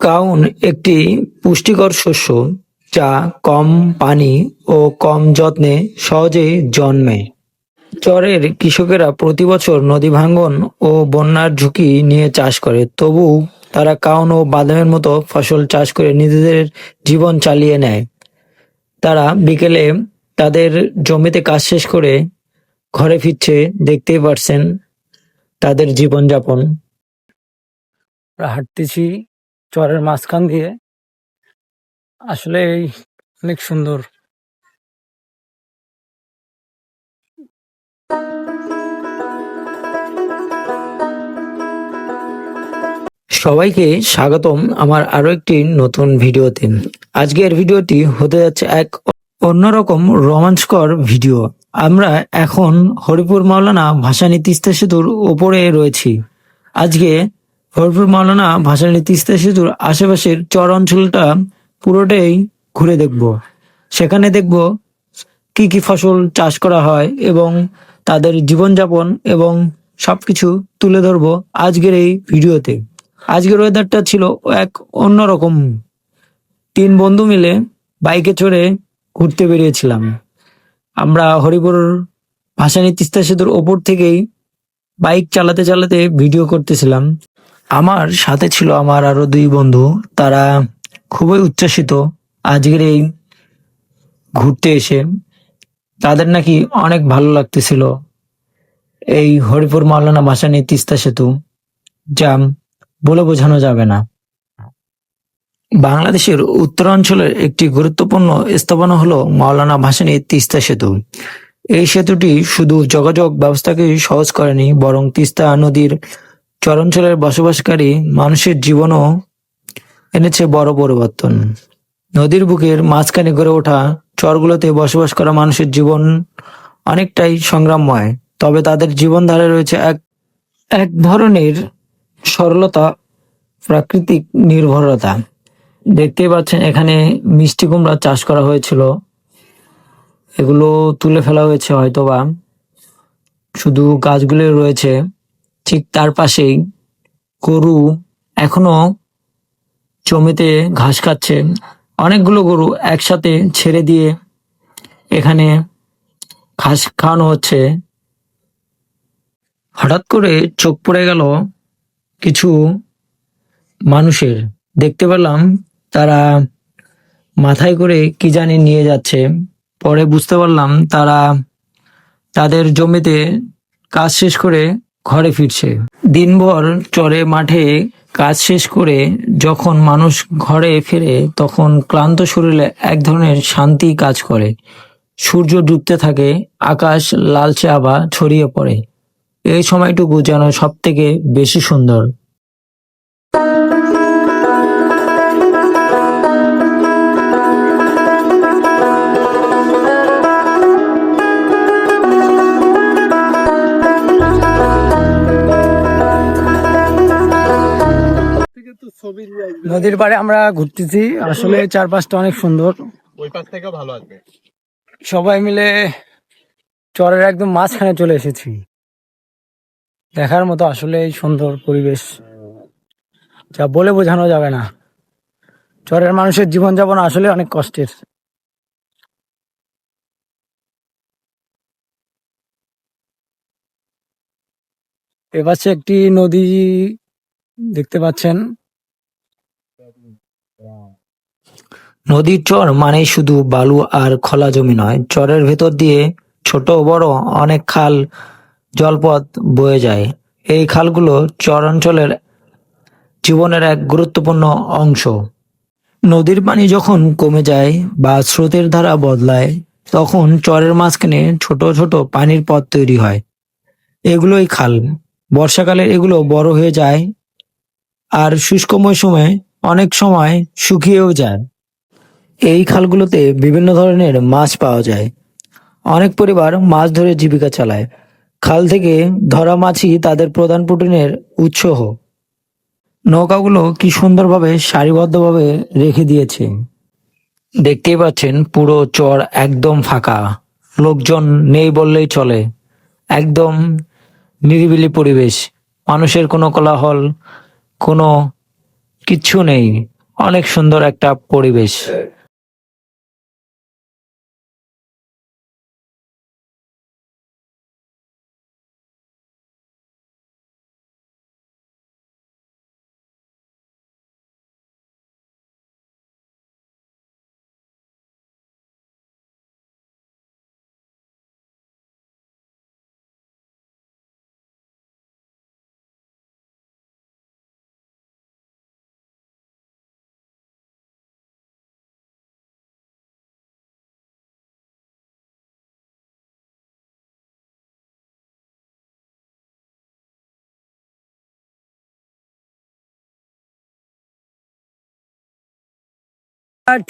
কাউন একটি পুষ্টিকর শস্য যা কম পানি ও কম যত্নে সহজেই জন্মে। চরের কৃষকেরা প্রতি বছর নদী ভাঙ্গন ও বন্যার ঝুঁকি নিয়ে চাষ করে, তবু তারা কাউন ও বাদামের মতো ফসল চাষ করে নিজেদের জীবন চালিয়ে নেয়। তারা বিকেলে তাদের জমিতে কাজ শেষ করে ঘরে ফিরছে, দেখতেই পারছেন তাদের জীবনযাপন। হাঁটতেছি চরের মাঝখান দিয়ে, আসলে অনেক সুন্দর। সবাইকে স্বাগতম আমার আরো একটি নতুন ভিডিওতে। আজকের ভিডিওটি হতে যাচ্ছে এক অন্যরকম রোমাঞ্চকর ভিডিও। আমরা এখন হরিপুর মাওলানা ভাসানী তিস্তা সেতুর ওপরে রয়েছি। আজকে হরিপুর মাওলানা ভাসানী তিস্তা সেতুর আশেপাশের চর অঞ্চলটা পুরোটাই ঘুরে দেখব। সেখানে দেখব কি কি ফসল চাষ করা হয় এবং তাদের জীবনযাপন এবং সবকিছু তুলে ধরবো আজকের এই ভিডিওতে। আজকের ওয়েদারটা ছিল এক অন্যরকম। 3 বন্ধু মিলে বাইকে চড়ে ঘুরতে বেরিয়েছিলাম। আমরা হরিপুর ভাসানী তিস্তা সেতুর ওপর থেকেই বাইক চালাতে চালাতে ভিডিও করতেছিলাম। আমার সাথে ছিল আমার আরো 2 বন্ধু, তারা খুবই উচ্ছ্বসিত আজকের এই ঘুরতে এসে। তাদের নাকি অনেক ভালো লাগতেছিল এই হরিপুর মাওলানা ভাসানী তিস্তা সেতু, যা বলে বোঝানো যাবে না। বাংলাদেশের উত্তরাঞ্চলের একটি গুরুত্বপূর্ণ স্থাপনা হলো মাওলানা ভাসানী তিস্তা সেতু। এই সেতুটি শুধু যোগাযোগ ব্যবস্থাকেই সহজ করেনি, বরং তিস্তা নদীর চরাঞ্চলের বসবাসকারী মানুষের জীবনও এনেছে বড় পরিবর্তন। নদীর বুকের মাঝখানে গড়ে ওঠা চরগুলোতে বসবাস করা মানুষের জীবন অনেকটাই সংগ্রামময়, তবে তাদের জীবনধারায় রয়েছে এক ধরনের সরলতা, প্রাকৃতিক নির্ভরতা। দেখতেই পাচ্ছেন এখানে মিষ্টি কুমড়া চাষ করা হয়েছিল, এগুলো তুলে ফেলা হয়েছে হয়তোবা, শুধু গাছগুলো রয়েছে। ঠিক তার পাশেই গরু এখনো জমিতে ঘাস খাচ্ছে। অনেকগুলো গরু একসাথে ছেড়ে দিয়ে এখানে ঘাস খাওয়ানো হচ্ছে। হঠাৎ করে চোখ পড়ে গেল কিছু মানুষের। দেখতে পেলাম তারা মাথায় করে কি জানি নিয়ে যাচ্ছে। পরে বুঝতে পারলাম তারা তাদের জমিতে কাজ শেষ করে ঘরে ফিরছে। দিনভর চরে মাঠে কাজ শেষ করে যখন মানুষ ঘরে ফেরে, তখন ক্লান্ত শরীরে এক ধরনের শান্তি কাজ করে। সূর্য ডুবতে থাকে, আকাশ লালচে আভা ছড়িয়ে পড়ে। এই সময়টুকু যেন সব থেকে বেশি সুন্দর। নদীর পাড়ে আমরা ঘুরতেছি, আসলে চারপাশটা অনেক সুন্দর। ওই পাশ থেকে ভালো আসবে। সবাই মিলে চরের একদম মাঝখানে চলে এসেছি। দেখার মতো আসলে এই সুন্দর পরিবেশ, যা বলে বোঝানো যাবে না। চরের মানুষের জীবনযাপন আসলে অনেক কষ্টের। এপাশে একটি নদী দেখতে পাচ্ছেন। নদীর চর মানে শুধু বালু আর খোলা জমি নয়, চরের ভেতর দিয়ে ছোট বড় অনেক খাল, জলপথ বয়ে যায়। এই খালগুলো চর অঞ্চলের জীবনের এক গুরুত্বপূর্ণ অংশ। নদীর পানি যখন কমে যায় বা স্রোতের ধারা বদলায়, তখন চরের মাঝখানে ছোট ছোট পানির পথ তৈরি হয়। এগুলোই খাল। বর্ষাকালে এগুলো বড় হয়ে যায় আর শুষ্ক মৌসুমে অনেক সময় শুকিয়েও যায়। এই খালগুলোতে বিভিন্ন ধরনের মাছ পাওয়া যায়। অনেক পরিবার মাছ ধরে জীবিকা চালায়। খাল থেকে ধরা মাছই তাদের প্রধান প্রোটিনের উৎস। নৌকাগুলো কি সুন্দরভাবে সারিবদ্ধভাবে রেখে দিয়েছে। দেখতেই পাচ্ছেন পুরো চর একদম ফাঁকা, লোকজন নেই বললেই চলে। একদম নিরিবিলি পরিবেশ, মানুষের কোনো কোলাহল, কোনো কিচ্ছু নেই। অনেক সুন্দর একটা পরিবেশ।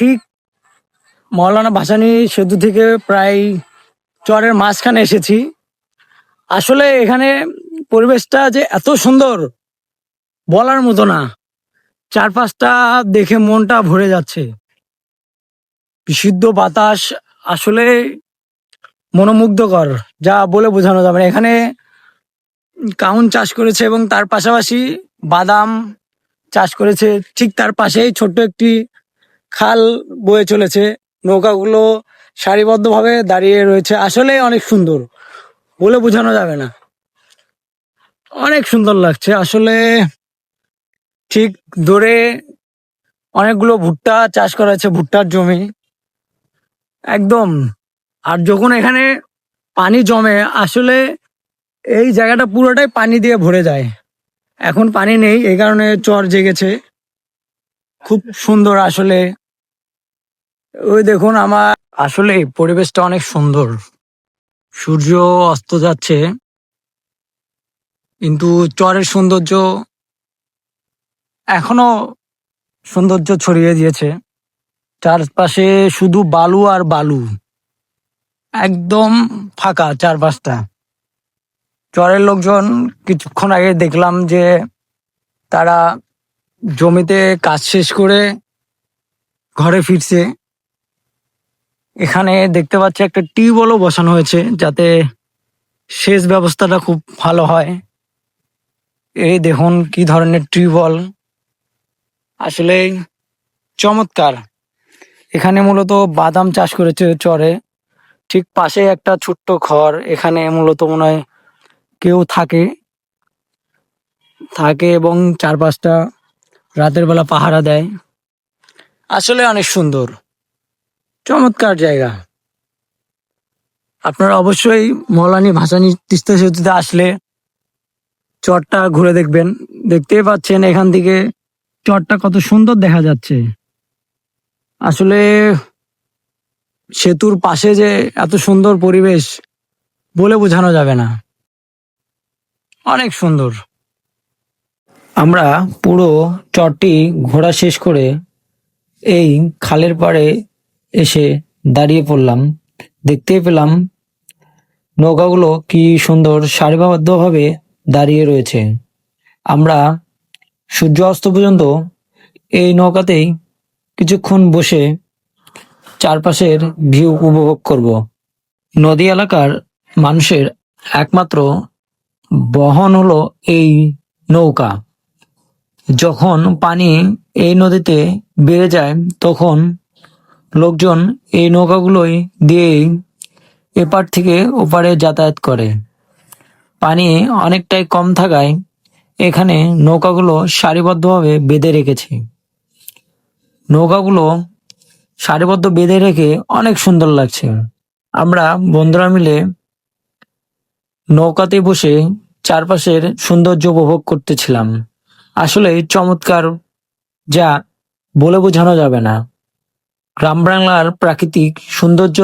ঠিক মৌলানা ভাসানী সেতু থেকে প্রায় চরের মাঝখানে এসেছি। আসলে এখানে পরিবেশটা যে এত সুন্দর বলার মতো না। চারপাশটা দেখে মনটা ভরে যাচ্ছে। বিশুদ্ধ বাতাস আসলে মনোমুগ্ধকর, যা বলে বোঝানো যাবে না। এখানে কাউন চাষ করেছে এবং তার পাশাপাশি বাদাম চাষ করেছে। ঠিক তার পাশেই ছোট্ট একটি খাল বয়ে চলেছে। নৌকাগুলো সারিবদ্ধভাবে দাঁড়িয়ে রয়েছে। আসলে অনেক সুন্দর, বলে বোঝানো যাবে না। অনেক সুন্দর লাগছে আসলে। ঠিক দূরে অনেকগুলো ভুট্টা চাষ করা আছে, ভুট্টার জমি একদম। আর যখন এখানে পানি জমে, আসলে এই জায়গাটা পুরোটাই পানি দিয়ে ভরে যায়। এখন পানি নেই, এই কারণে চর জেগেছে। খুব সুন্দর আসলে। ওই দেখুন, আমার আসলে পরিবেশটা অনেক সুন্দর। সূর্য অস্ত যাচ্ছে, কিন্তু চরের সৌন্দর্য এখনো সৌন্দর্য ছড়িয়ে দিয়েছে। চারপাশে শুধু বালু আর বালু, একদম ফাঁকা চারপাশটা। চরের লোকজন কিছুক্ষণ আগে দেখলাম যে তারা জমিতে কাজ শেষ করে ঘরে ফিরছে। এখানে দেখতে পাচ্ছি একটা টিউবওয়েলও বসানো হয়েছে, যাতে সেচ ব্যবস্থাটা খুব ভালো হয়। এই দেখুন কি ধরনের টিউবওয়েল, আসলে চমৎকার। এখানে মূলত বাদাম চাষ করেছে চরে। ঠিক পাশে একটা ছোট্ট ঘর, এখানে মূলত মনে হয় কেউ থাকে থাকে এবং চারপাশটা রাতের বেলা পাহারা দেয়। আসলে অনেক সুন্দর, চমৎকার জায়গা। আপনারা অবশ্যই মৌলানা ভাসানী তিস্তা সেতুতে আসলে চরটা ঘুরে দেখবেন। দেখতেই পাচ্ছেন এখান থেকে চরটা কত সুন্দর দেখা যাচ্ছে। আসলে সেতুর পাশে যে এত সুন্দর পরিবেশ, বলে বোঝানো যাবে না। অনেক সুন্দর। আমরা পুরো চরটি ঘোরা শেষ করে এই খালের পাড়ে এসে দাঁড়িয়ে পড়লাম। দেখতেই পেলাম নৌকাগুলো কি সুন্দর সারিবদ্ধভাবে দাঁড়িয়ে রয়েছে। আমরা সূর্য অস্ত পর্যন্ত এই নৌকাতেই কিছুক্ষণ বসে চারপাশের ভিউ উপভোগ করব। নদী এলাকার মানুষের একমাত্র বহন হলো এই নৌকা। যখন পানি এই নদীতে বেড়ে যায়, তখন লোকজন এই নৌকাগুলোই দিয়েই এপার থেকে ওপারে যাতায়াত করে। পানি অনেকটাই কম থাকায় এখানে নৌকাগুলো সারিবদ্ধভাবে বেঁধে রেখেছে। নৌকাগুলো সারিবদ্ধ বেঁধে রেখে অনেক সুন্দর লাগছে। আমরা বন্ধুরা মিলে নৌকাতে বসে চারপাশের সৌন্দর্য উপভোগ করতেছিলাম। আসলে চমৎকার, যা বলে বোঝানো যাবে না। গ্রাম বাংলার প্রাকৃতিক সৌন্দর্য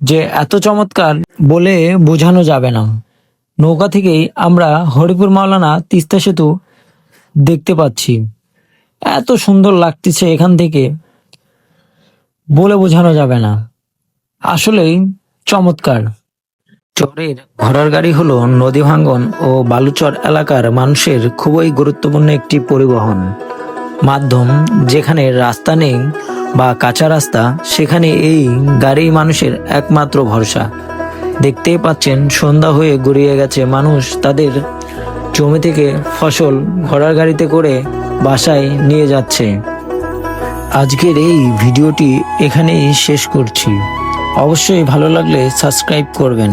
যে এত চমৎকার, বলে বোঝানো যাবে না। নৌকা থেকেই আমরা হরিপুর মাওলানা তিস্তা সেতু দেখতে পাচ্ছি। এত সুন্দর লাগতেছে এখান থেকে, বলে বোঝানো যাবে না। আসলেই চমৎকার। চরের ঘোড়ার গাড়ি হলো নদী ভাঙ্গন ও বালুচর এলাকার মানুষের খুবই গুরুত্বপূর্ণ একটি পরিবহন মাধ্যম। যেখানে রাস্তা নেই বা কাঁচা রাস্তা, সেখানে এই গাড়ি মানুষের একমাত্র ভরসা। দেখতেই পাচ্ছেন সন্ধ্যা হয়ে গড়িয়ে গেছে। মানুষ তাদের জমি থেকে ফসল ঘোড়ার গাড়িতে করে বাসায় নিয়ে যাচ্ছে। আজকের এই ভিডিওটি এখানেই শেষ করছি। অবশ্যই ভালো লাগলে সাবস্ক্রাইব করবেন।